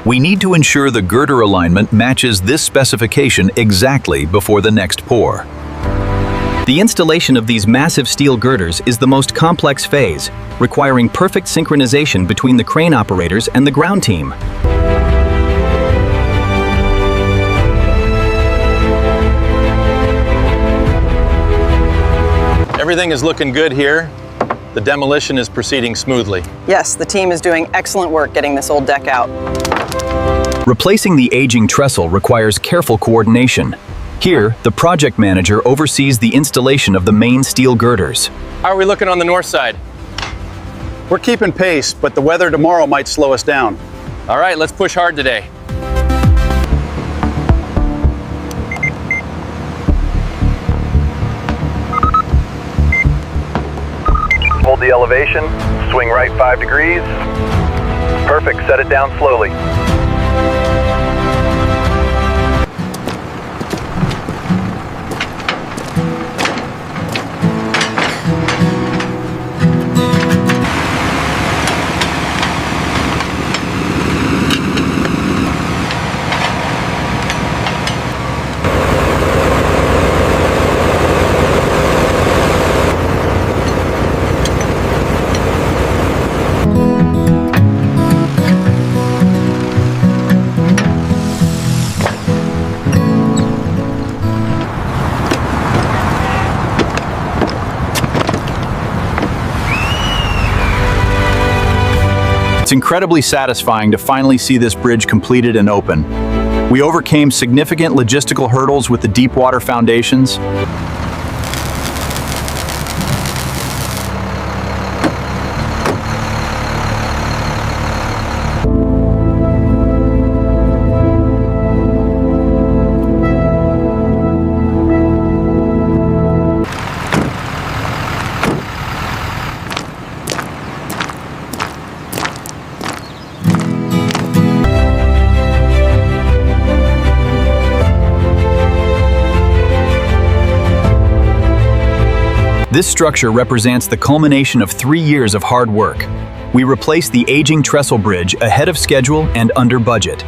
We need to ensure the girder alignment matches this specification exactly before the next pour. The installation of these massive steel girders is the most complex phase, requiring perfect synchronization between the crane operators and the ground team. Everything is looking good here. The demolition is proceeding smoothly. Yes, the team is doing excellent work getting this old deck out. Replacing the aging trestle requires careful coordination. Here, the project manager oversees the installation of the main steel girders. How are we looking on the north side? We're keeping pace, but the weather tomorrow might slow us down. All right, let's push hard today. Hold the elevation, swing right 5 degrees. Perfect, set it down slowly. It's incredibly satisfying to finally see this bridge completed and open. We overcame significant logistical hurdles with the deep water foundations. This structure represents the culmination of 3 years of hard work. We replaced the aging trestle bridge ahead of schedule and under budget.